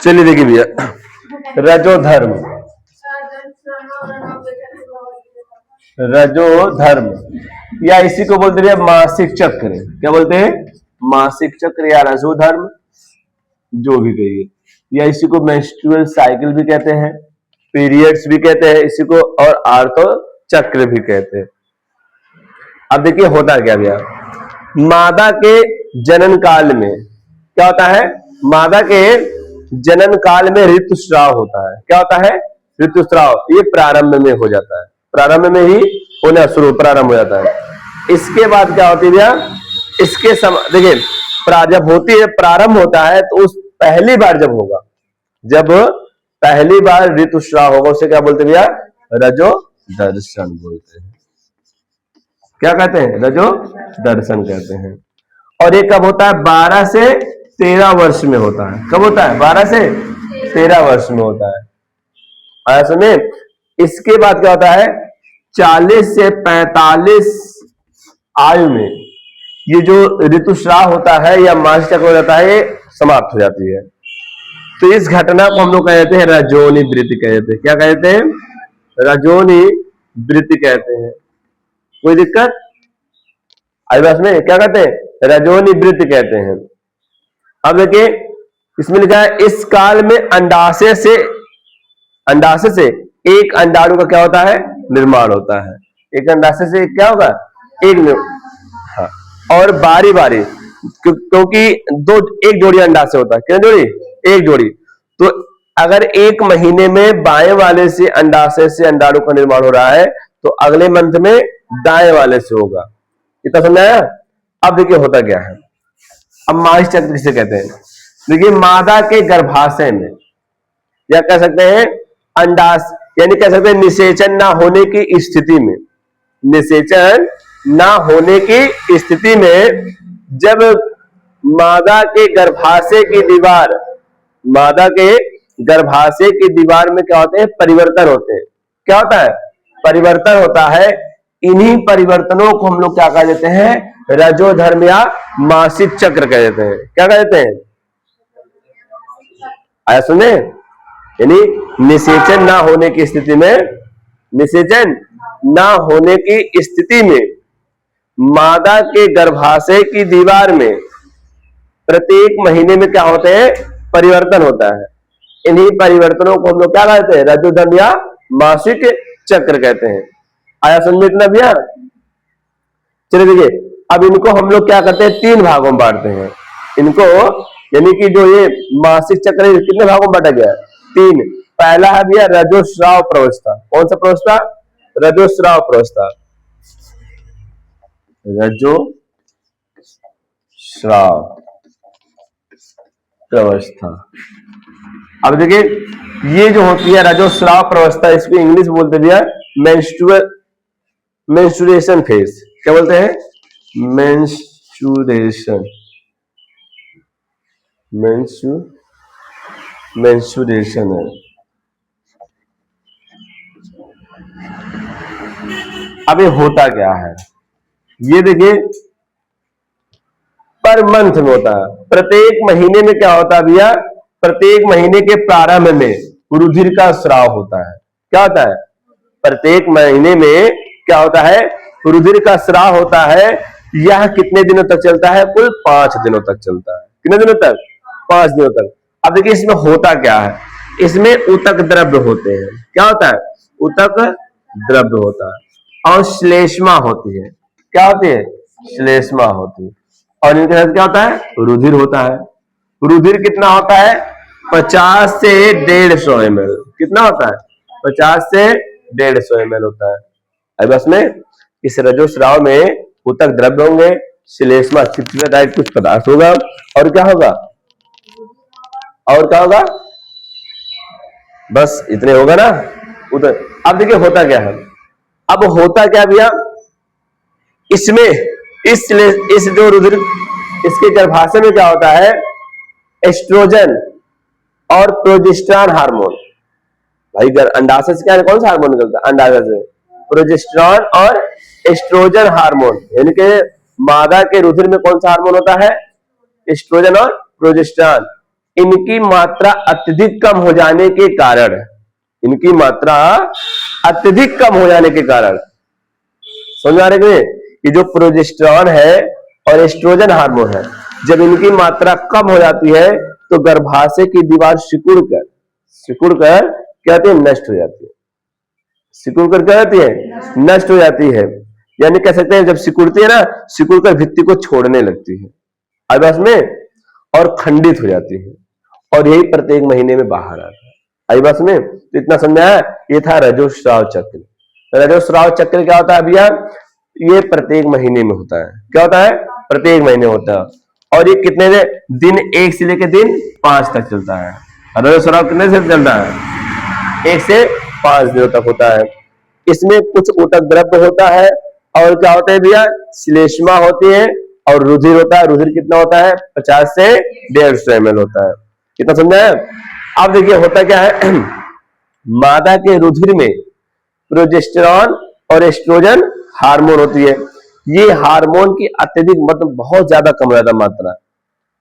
चलिए देखिए भैया, रजोधर्म, रजोधर्म या इसी को बोलते हैं मासिक चक्र। क्या बोलते हैं? मासिक चक्र या रजोधर्म, जो भी कहिए। या इसी को मेंस्ट्रुअल साइकिल भी कहते हैं, पीरियड्स भी कहते हैं इसी को, और आर्तो चक्र भी कहते हैं। अब देखिए होता क्या भैया, मादा के जनन काल में क्या होता है? मादा के जनन काल में ऋतुस्राव होता है। क्या होता है? ऋतुस्राव। ये प्रारंभ में हो जाता है, प्रारंभ में ही होना शुरू प्रारंभ हो जाता है। इसके बाद क्या होती है भैया? इसके देखिए जब होती है प्रारंभ होता है तो उस पहली बार जब होगा, जब पहली बार ऋतुस्राव होगा उसे क्या बोलते हैं भैया? रजो दर्शन बोलते हैं। क्या कहते हैं? रजो दर्शन कहते हैं। और ये कब होता है? 12 से 13 वर्ष में होता है। कब होता है? 12 से 13 वर्ष में होता है। आया समझ? इसके बाद क्या होता है? 40 से 45 आयु में ये जो ऋतुस्राव होता है या मासिक चक्र हो जाता है, ये समाप्त हो जाती है। तो इस घटना को हम लोग कहते हैं रजोनी वृत्ति कहते हैं। क्या कहते हैं? रजोनी वृत्ति कहते हैं। कोई दिक्कत आई बात में? क्या कहते हैं? रजोनी वृत्ति कहते हैं। अब देखिए इसमें लिखा है इस काल में अंडाशय से एक अंडाणु का क्या होता है? निर्माण होता है। एक अंडाशय से क्या होगा? हाँ। और बारी बारी, क्योंकि एक जोड़ी अंडाशय होता है। कितनी जोड़ी? एक जोड़ी। तो अगर एक महीने में बाएं वाले से अंडाशय से अंडाणु का निर्माण हो रहा है तो अगले मंथ में दाएं वाले से होगा। इतना समझ आया? अब देखिए होता क्या है। अब मासिक चक्र किसे कहते हैं? देखिए मादा के गर्भाशय में, या कह सकते हैं अंडाशय, यानी कह सकते हैं निषेचन ना होने की स्थिति में, निषेचन ना होने की स्थिति में जब मादा के गर्भाशय की दीवार, मादा के गर्भाशय की दीवार में क्या होते हैं? परिवर्तन होते हैं। क्या होता है? परिवर्तन होता है। इन्हीं परिवर्तनों को हम लोग क्या कह देते हैं? रजोधर्म या मासिक चक्र कह देते हैं। क्या कह देते हैं? आया सुने? यानी निषेचन ना होने की स्थिति में, निषेचन ना होने की स्थिति में मादा के गर्भाशय की दीवार में प्रत्येक महीने में क्या होते हैं? परिवर्तन होता है। इन्हीं परिवर्तनों को हम लोग क्या कहते हैं? रजोधर्म या मासिक चक्र कहते हैं। आया समझ इतना भैया? चलिए देखिए, अब इनको हम लोग क्या करते हैं? 3 भागों में बांटते हैं इनको। यानी कि जो ये मासिक चक्र है कितने भागों में बांटा गया? 3। पहला है भैया रजोस्राव प्रवस्था। कौन सा प्रवस्था? रजोस्राव प्रवस्था। रजोस्राव प्रवस्था। अब देखिए ये जो होती है रजोस्राव प्रवस्था, इसको इंग्लिश बोलते भैया मेंस्ट्रुएशन फेज। क्या बोलते हैं? मेंस्ट्रुएशन, मेंस्ट्रुएशन है। अब ये होता क्या है? ये देखिए पर मंथ में होता है। प्रत्येक महीने में क्या होता है भैया? प्रत्येक महीने के प्रारंभ में रुधिर का स्राव होता है। क्या होता है? प्रत्येक महीने में क्या होता है? रुधिर का स्राव होता है। यह कितने दिनों तक चलता है? कुल 5 दिनों तक चलता है। कितने दिनों तक? 5 दिनों तक। अब देखिए इसमें होता क्या है? इसमें ऊतक द्रव्य होते हैं। क्या होता है? ऊतक द्रव्य होता है और श्लेष्मा होती है। क्या होती है? श्लेष्मा होती है। और इनके साथ क्या होता है? रुधिर होता है। रुधिर कितना होता है? 50 से 150 ml। कितना होता है? 50 से 150 ml होता है। अब बस में इस रजोस्राव में ऊतक द्रव्य होंगे, श्लेष्मा चिपचिपा टाइप कुछ पदार्थ होगा, और क्या होगा? और क्या होगा? बस इतने होगा ना उधर। अब देखिए होता क्या है? अब होता क्या भैया? इसमें इस जो रुधिर, इसके गर्भाशय में क्या होता है? एस्ट्रोजन और प्रोजेस्टेरॉन हार्मोन। भाई अंडाशय से क्या, कौन सा हार्मोन निकलता है? अंडाशय से प्रोजेस्टेरॉन और एस्ट्रोजन हार्मोन। यानी कि मादा के रुधिर में कौन सा हार्मोन होता है? एस्ट्रोजन और प्रोजेस्टेरॉन। इनकी मात्रा अत्यधिक कम हो जाने के कारण, इनकी मात्रा अत्यधिक कम हो जाने के कारण, समझ आ रहे हैं कि जो प्रोजेस्टेरॉन है और एस्ट्रोजन हार्मोन है, जब इनकी मात्रा कम हो जाती है तो गर्भाशय की दीवार सिकुड़ कर क्या होती है, नष्ट हो जाती है। सिकुड़ कर क्या होती है, नष्ट हो जाती है। यानी कह सकते हैं जब सिकुड़ती है ना, सिकुड़ कर भित्ति को छोड़ने लगती है आवास में और खंडित हो जाती है, और यही प्रत्येक महीने में बाहर आता है। आई बस में तो इतना समझाया। ये था रजोस्राव चक्र। रजोस्राव चक्र क्या होता है भैया, ये प्रत्येक महीने में होता है। क्या होता है, प्रत्येक महीने होता है। और ये कितने दिन 1 से लेकर दिन 5 तक चलता है। रजोस्राव कितने से चलता है, 1 से 5 दिनों तक होता है। इसमें कुछ ऊतक द्रव्य होता है और क्या होता है भैया, श्लेष्मा होती है और रुधिर होता है। रुधिर कितना होता है, 50 से 150 ml होता है। कितना समझा है। अब देखिए होता क्या है, मादा के रुधिर में प्रोजेस्टेरॉन और एस्ट्रोजन हार्मोन होती है। ये हार्मोन की अत्यधिक मतलब बहुत ज्यादा कम ज्यादा मात्रा,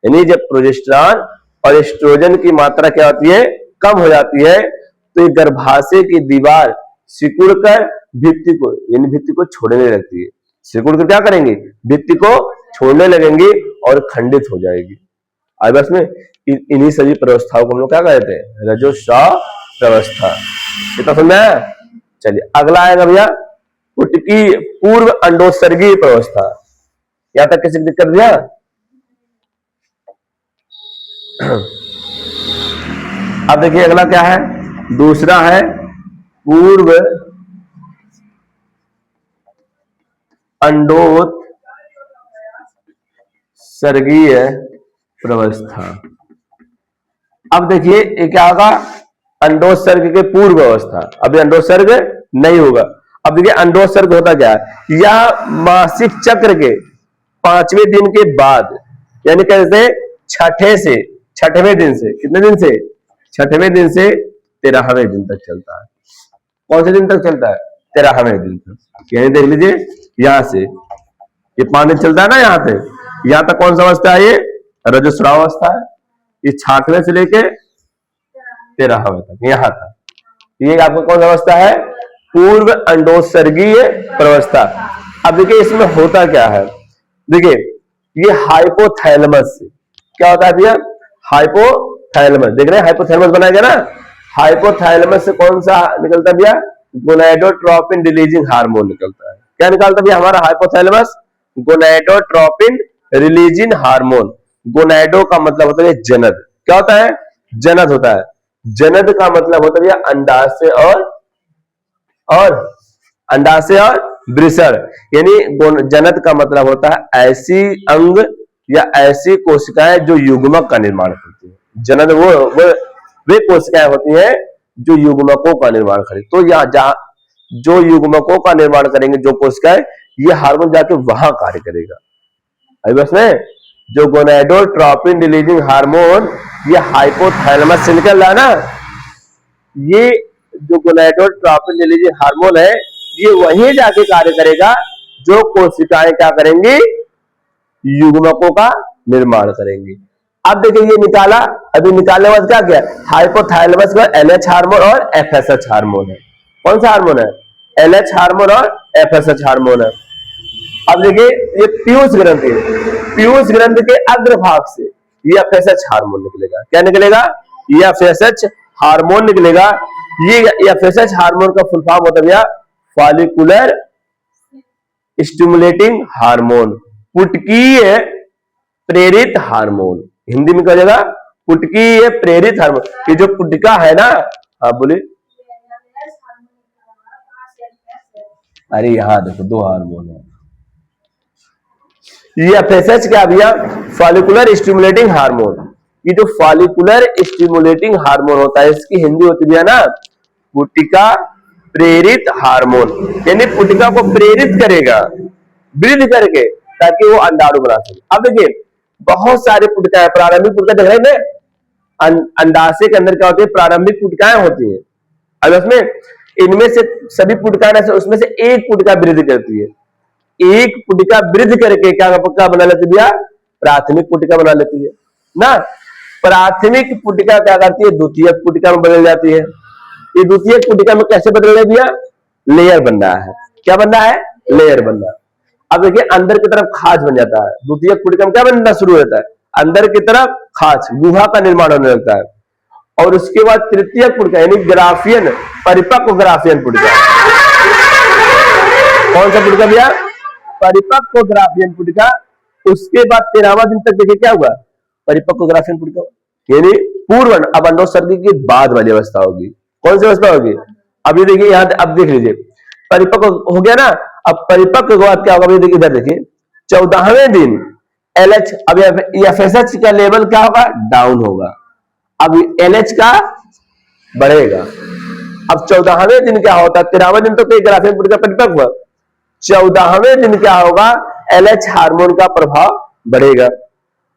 यानी जब प्रोजेस्टेरॉन और एस्ट्रोजन की मात्रा क्या होती है, कम हो जाती है, तो ये गर्भाशय की दीवार सिकुड़कर भित्ति को यानी भित्ति को छोड़ने लगती है। सिकुड़कर क्या करेंगे, भित्ति को छोड़ने लगेंगे और खंडित हो जाएगी। आज बस में इन्हीं सभी प्रवस्थाओं को हम लोग क्या कहते हैं, रजोस्राव प्रवस्था। इतना समझा है। चलिए अगला आएगा भैया पुटकी पूर्व अंडोत्सर्गीय प्रवस्था। यहां तक किसी दिक्कत भैया। अब देखिए अगला क्या है, दूसरा है पूर्व अंडोत्सर्गीय प्रवस्था। अब देखिए ये क्या होगा, अंडोत्सर्ग के पूर्व अवस्था। अभी अंडोत्सर्ग नहीं होगा। अब देखिए अंडोत्सर्ग होता क्या है, यह मासिक चक्र के 5वें दिन के बाद, यानी कहते हैं छठवें दिन से, कितने दिन से, 6वें दिन से 13वें दिन तक चलता है। कौन से दिन तक चलता है, 13वें दिन तक। यानी देख लीजिए यहां से ये 5 दिन चलता है ना, यहां से यहां तक कौन सा अवस्था है, ये रजोस्राव अवस्था है। ये 6वें से लेके 13वें तक यहां तक, ये आपका कौन सा अवस्था है, पूर्व अंडोत्सर्गीय प्रवस्था। अब देखिए इसमें होता क्या है, देखिए ये हाइपोथैलेमस से क्या होता है भैया, हाइपोथैलेमस, देख रहे हैं हाइपोथैलेमस बनाया गया ना, हाइपोथैलेमस से कौन सा निकलता है भैया, गोनाडोट्रोपिन रिलीजिंग हार्मोन निकलता है। क्या निकालता है भैया हमारा हाइपोथैलेमस, गोनाडोट्रोपिन रिलीजिंग हार्मोन। गोनाडो का मतलब होता है जनद, क्या होता है, जनद होता है। जनद का मतलब होता है भैया अंडाशय और अंडाशय और वृषण। यानी जनद का मतलब होता है ऐसी अंग या ऐसी कोशिकाएं जो युग्मक का निर्माण करती है। जनद वे कोशिकाएं होती हैं जो युग्मकों का निर्माण करें। तो यहाँ जहां जो युग्मकों का निर्माण करेंगे जो कोशिकाएं, ये हार्मोन जाके वहां कार्य करेगा। अभी बस में जो गोनाडोट्रोपिन रिलीजिंग हार्मोन ये हाइपोथैलेमस से निकल रहा है ना, ये जो गोनाडोट्रोपिन रिलीजिंग हार्मोन है ये वहीं जाके कार्य करेगा जो कोशिकाएं क्या करेंगी, युग्मकों का निर्माण करेंगी। अब देखिए ये निकाला, अभी निकालने बाद क्या किया, हाइपोथैलेमस में LH हार्मोन और FSH हार्मोन है। कौन सा हार्मोन है, LH हार्मोन और FSH हार्मोन है। अब देखिए ये पीयूष ग्रंथि है, पीयूष ग्रंथि के अग्रभाग से ये FSH हार्मोन निकलेगा। क्या निकलेगा, ये FSH हार्मोन निकलेगा। ये FSH हार्मोन का फुल फॉर्म होता है फॉलिकुलर स्टिमुलेटिंग हार्मोन, पुटकीय प्रेरित हार्मोन। हिंदी में कहेगा पुटकीय प्रेरित हार्मोन। ये जो पुटका है ना, हाँ बोलिए, अरे यहाँ देखो 2 हार्मोन है। ये FSH क्या भैया, फॉलिकुलर स्टिमुलेटिंग हार्मोन। ये जो फॉलिकुलर स्टिमुलेटिंग हार्मोन होता है इसकी हिंदी होती है ना पुटिका प्रेरित हार्मोन। यानी पुटिका को प्रेरित करेगा वृद्धि करके ताकि वो अंडाणु बना सके। अब देखिए बहुत सारे पुटिका है, प्रारंभिक पुटिका देख रहे हैं, अंडाशय के अंदर क्या होती है, प्रारंभिक पुटिकाएं होती है। अब उसमें इनमें से सभी पुटिका से उसमें से एक पुटिका वृद्धि करती है। एक पुटिका वृद्धि करके क्या बना लेती है, प्राथमिक पुटिका बना लेती है ना। प्राथमिक पुटिका क्या करती है, द्वितीयक पुटिका में बदल जाती है। ये द्वितीयक पुटिका में कैसे बदल दिया, लेयर बन रहा है। क्या बन रहा है, लेयर बन रहा है। अब देखिए अंदर की तरफ खाज बन जाता है, द्वितीयक पुटिका में क्या बनना शुरू होता है, अंदर की तरफ खाज, गुहा का निर्माण होने लगता है। और उसके बाद तृतीयक पुटिका यानी ग्राफियन, परिपक्व ग्राफियन पुटिका। कौन सा पुटिका भैया, परिपक्व ग्राफियन पुटिका। उसके बाद 13वां दिन तक देखिए क्या हुआ, परिपक्व ग्राफियन पुटिका यानी पूर्व, अब अंडोत्सर्गी के बाद वाली अवस्था होगी। कौन सी अवस्था होगी, अब ये देखिए यहाँ, अब देख लीजिए परिपक्व हो गया ना। अब परिपक्व के बाद क्या होगा, देखिए इधर देखिए 14वें दिन LH, अब FSH का लेवल क्या होगा, डाउन होगा। अब LH का बढ़ेगा। अब 14वें दिन क्या होता है, 13वें दिन तो ग्राफियन पुटिका परिपक्व, 14वें दिन क्या होगा, LH हार्मोन का प्रभाव बढ़ेगा।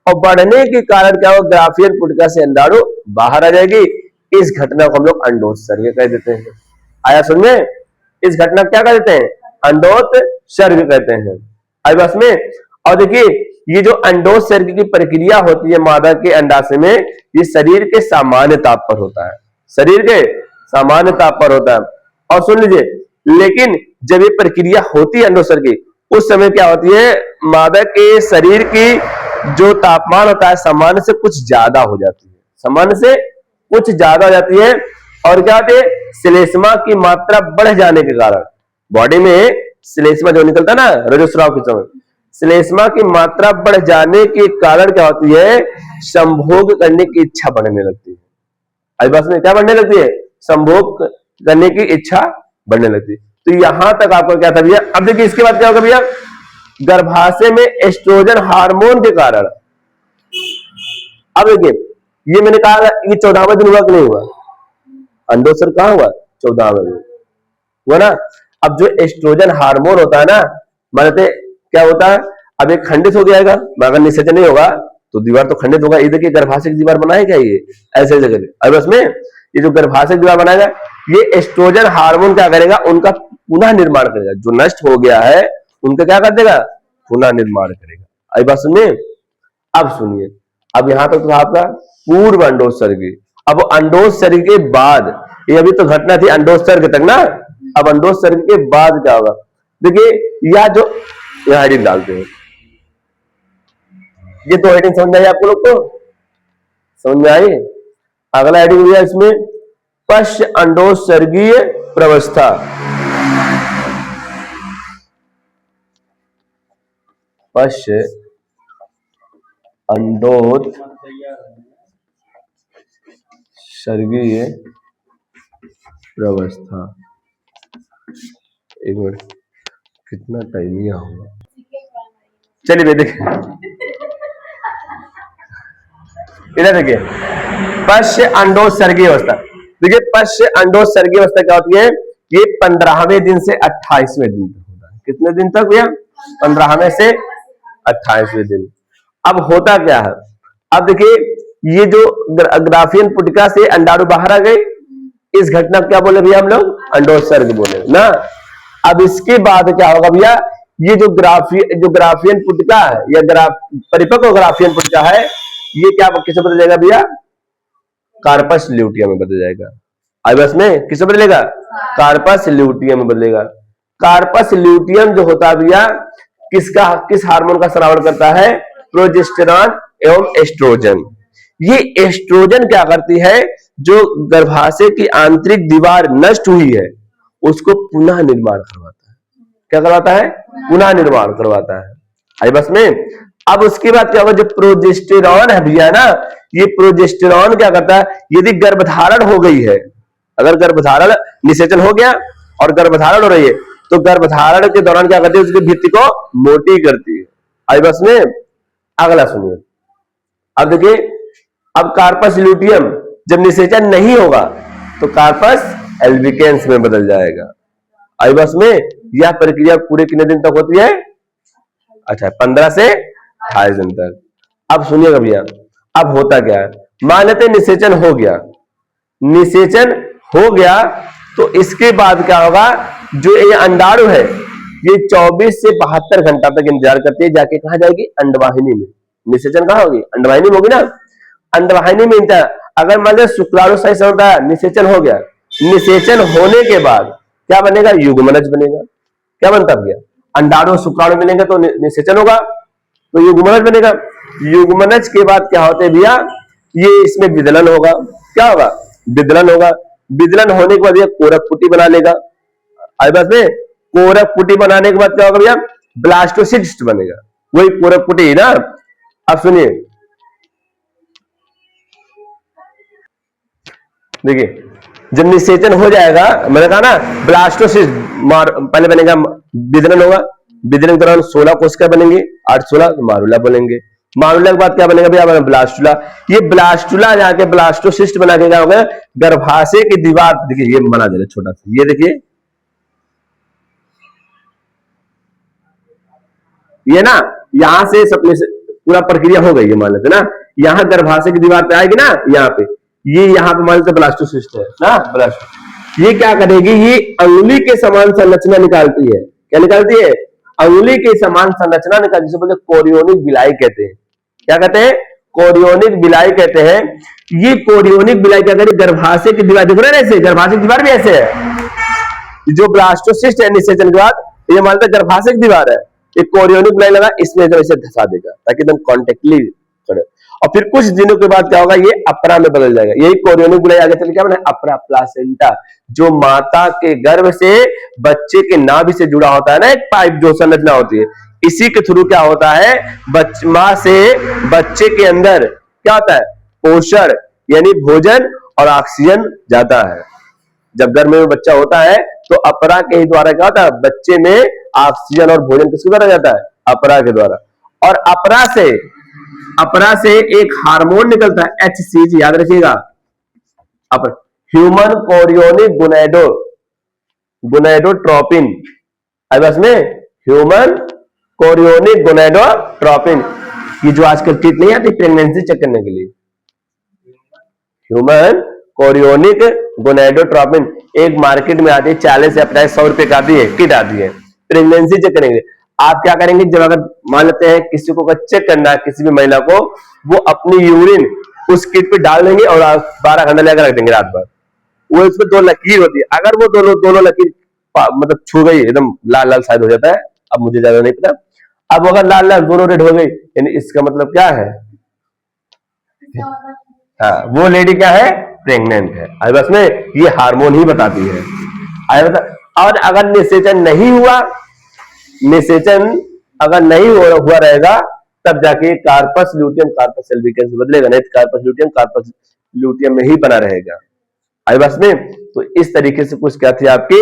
और बढ़ने के कारण क्या होगा, ग्राफियन पुटिका से अंडाणु बाहर आ जाएगी। इस घटना को हम लोग अंडोत्सर्ग कह देते हैं। आया समझ में, इस घटना क्या कहते हैं, अंडोत्सर्ग कहते हैं। आई बस में। और देखिए ये जो अंडोत्सर्ग की प्रक्रिया होती है मादा के अंडाशय में, ये शरीर के सामान्य ताप पर होता है, शरीर के सामान्य ताप पर होता है। और सुन लीजिए, लेकिन जब ये प्रक्रिया होती है अंडोत्सर्ग की, उस समय क्या होती है, मादा के शरीर की जो तापमान होता है सामान्य से कुछ ज्यादा हो जाती है, सामान्य से कुछ ज्यादा हो जाती है। और क्या होती है, श्लेष्मा की मात्रा बढ़ जाने के कारण, बॉडी में श्लेष्मा जो निकलता है ना रजस्राव के समय, श्लेष्मा की मात्रा बढ़ जाने के कारण क्या होती है, संभोग करने की इच्छा बढ़ने लगती है। आई बात में, क्या बढ़ने लगती है, संभोग करने की इच्छा बढ़ने लगती है। तो यहां तक आपको क्या था भैया। अब देखिए इसके बाद क्या होगा भैया, गर्भाशय में एस्ट्रोजन हार्मोन के कारण, अब देखिए ये मैंने कहा ये 14वां दिन हुआ कि नहीं हुआ, अंडोत्सर्ग कहां हुआ, 14वां दिन हुआ ना। अब जो एस्ट्रोजन हार्मोन होता है ना, मानते क्या होता है, अब एक खंडित हो जाएगा, अगर निषेचन नहीं होगा तो दीवार तो खंडित होगा। इधर की गर्भाशय की दीवार बनाए क्या, ये ऐसे जगह, अब उसमें ये जो गर्भाशय की दीवार बनाएगा, ये एस्ट्रोजन हार्मोन क्या करेगा, उनका पुनः निर्माण करेगा, जो नष्ट हो गया है उनका क्या कर देगा, पुनः निर्माण करेगा। आई बात सुनिए। अब सुनिए, अब यहां तक तो आपका पूर्व अंडोत्सर्ग। अब अंडोत्सर्ग के बाद, ये अभी तो घटना थी अंडोत्सर्ग तक ना, अब अंडोत्सर्ग के बाद क्या होगा, देखिए या जो यह हेडिंग डालते हैं, ये तो हेडिंग समझ में आई आपको लोग को, समझ में आई। अगला हेडिंग दिया इसमें, पश्च अंडोत्सर्गीय प्रवस्था। पश्च अंडोत्सर्गीय प्रवस्था। एक मिनट, कितना टाइम यहाँ होगा, चलिए मैं देखिए इधर देखिए, पश्च अंडोत्सर्गीय अवस्था। देखिए पश्च अंडोत्सर्गीय अवस्था क्या होती है, ये 15वें दिन से 28वें दिन तक होता है। कितने दिन तक भैया, 15वें से 28वें दिन। अब होता क्या है, अब देखिए ये जो ग्राफियन पुटिका से अंडाणु बाहर आ गए, इस घटना क्या बोले भैया हम लोग, अंडोत्सर्ग बोले ना। अब इसके बाद क्या होगा भैया, ये जो ग्राफियन पुटिका है या परिपक्व ग्राफियन पुटिका है, ये क्या किसे बदल जाएगा भैया, कार्पस ल्यूटियम में बदल जाएगा। आइबस में किसे बदलेगा, कार्पस ल्यूटियम में बदलेगा। कार्पस ल्यूटियम जो होता है भैया, किस हार्मोन का स्रावन करता है, प्रोजेस्टेरॉन एवं एस्ट्रोजन। ये एस्ट्रोजन क्या करती है, जो गर्भाशय की आंतरिक दीवार नष्ट हुई है उसको पुनः निर्माण करवाता है। क्या करवाता है, पुनः निर्माण करवाता है। आई बस में। अब उसके बाद क्या होगा, जो प्रोजेस्टेरॉन है भैया ना, ये प्रोजेस्टेरॉन क्या करता है, यदि गर्भधारण हो गई है, अगर गर्भधारण निषेचन हो गया और गर्भधारण हो रही है, तो गर्भधारण के दौरान क्या करती है, उसकी भित्ति को मोटी करती है। आई बस में। अगला सुनिए, अब देखिए, अब कार्पस ल्यूटियम जब निषेचन नहीं होगा तो कार्पस एल्बिकेंस में बदल जाएगा। आई बस में। यह प्रक्रिया पूरे कितने दिन तक होती है, अच्छा 15 से 28 दिन तक। अब सुनिएगा भैया, अब होता क्या है, मान लेते निषेचन हो गया, निषेचन हो गया तो इसके बाद क्या होगा, जो ये अंडाणु है ये 24 से 72 घंटा तक इंतजार करती है, जाके कहा जाएगी, अंडवाहिनी में। निषेचन कहां होगी, अंडवाहिनी में होगी ना। अंडवाहिनी में इंटर, अगर मान लो शुक्राणु सही से होता है, निषेचन हो गया, निषेचन होने के बाद क्या बनेगा, युग्मनज बनेगा। क्या बनता भैया, अंडाणु शुक्राणु मिलेंगे तो निषेचन होगा, तो युग्मनज बनेगा। युग्मनज के बाद क्या होते हैं भैया, ये इसमें विदलन होगा। क्या होगा, विदलन होगा। विदलन होने के बाद ये कोरक पुटी बना लेगा। आई बात में, कोरक पुटी बनाने के बाद क्या होगा भैया, ब्लास्टोसिस्ट बनेगा। वही कोरक पुटी ना। अब सुनिए, देखिए जब निषेचन हो जाएगा, मैंने कहा ना ब्लास्टोसिस्ट पहले बनेगा, विदलन होगा। विदलन के दौरान 16 कोशिका बनेंगे, 8-16 मारुला बनेंगे। मारुला के बाद क्या बनेगा भैया, ब्लास्टुला। ये ब्लास्टुला जाके ब्लास्टोसिस्ट बना के क्या होगा, गर्भाशय की दीवार, देखिए ये बना दे रहे छोटा सा, ये देखिए ये ना, यहां से सपने से पूरा प्रक्रिया हो गई है मान लेते ना, यहाँ गर्भाशय की दीवार पे आएगी ना, यहाँ पे ये यहाँ पे मान लेते ब्लास्टोसिस्ट है ना, ब्लास्ट। ये क्या करेगी, ये अंगुली के समान संरचना निकालती है। क्या निकालती है, अंगुली के समान संरचना निकालती है, जिसे बोलते कोरियोनिक बिलाई कहते हैं। क्या कहते हैं, कोरियोनिक बिलाई कहते हैं। ये कोरियोनिक बिलाई क्या करेगी, गर्भाशय की दीवार, देख रहे हैं ऐसे, गर्भाशय की दीवार भी ऐसे है। जो ब्लास्टोसिस्ट है निषेचन के बाद, ये मानते हैं गर्भाशय की दीवार है, एक कोरियोनिक बिलाई लगा, इसमें इसे धसा देगा ताकि एकदम कॉन्टेक्टली करे। और फिर कुछ दिनों के बाद क्या होगा, ये अपरा में बदल जाएगा। यही कोरियोनिक बिलाई आगे चल क्या बना, अपरा प्लासेंटा, जो माता के गर्भ से बच्चे के नाभि से जुड़ा होता है ना, एक पाइप जो संरचना होती है, इसी के थ्रू क्या होता है, मां से बच्चे के अंदर क्या होता है, पोषण यानी भोजन और ऑक्सीजन जाता है। जब गर्भ में बच्चा होता है तो अपरा के द्वारा क्या होता है, बच्चे में ऑक्सीजन और भोजन किसके द्वारा जाता है, अपरा के द्वारा। और अपरा से एक हार्मोन निकलता है, HCG, याद रखिएगा, ह्यूमन कोरियोनिक गोनेडोट्रोपिन। बस में ह्यूमन कोरियोनिक गोनेडोट्रोपिन, ये जो आजकल किट नहीं आती प्रेगनेंसी चेक करने के लिए, ह्यूमन कोरियोनिक गोनेडोट्रोपिन एक मार्केट में आती है, 40 या 100 रुपए का आती है, किट आती है प्रेगनेंसी चेक करेंगे। आप क्या करेंगे, जब अगर मान लेते हैं किसी को चेक करना है, किसी भी महिला को, वो अपनी यूरिन उस किट पे डाल देंगे और 12 घंटा लेकर रख देंगे रात भर। वो इसमें 2 लकीर होती है, अगर वो दोनों लकीर मतलब छू गई, एकदम लाल लाल शायद हो जाता है, अब मुझे ज्यादा नहीं पता। अब अगर लाल लाल दोनों रेड हो गई, यानी इसका मतलब क्या है, हाँ वो लेडी क्या है, प्रेग्नेंट है। बस में ये हार्मोन ही बताती है। और अगर निषेचन नहीं हुआ, निषेचन अगर नहीं हुआ रहेगा, तब जाके कार्पस ल्यूटियम कार्पस एल्बिकेंस बदलेगा, नहीं तो कार्पस ल्यूटियम कार्पस ल्यूटियम में ही बना रहेगा। आई बस में, तो इस तरीके से कुछ क्या थी आपकी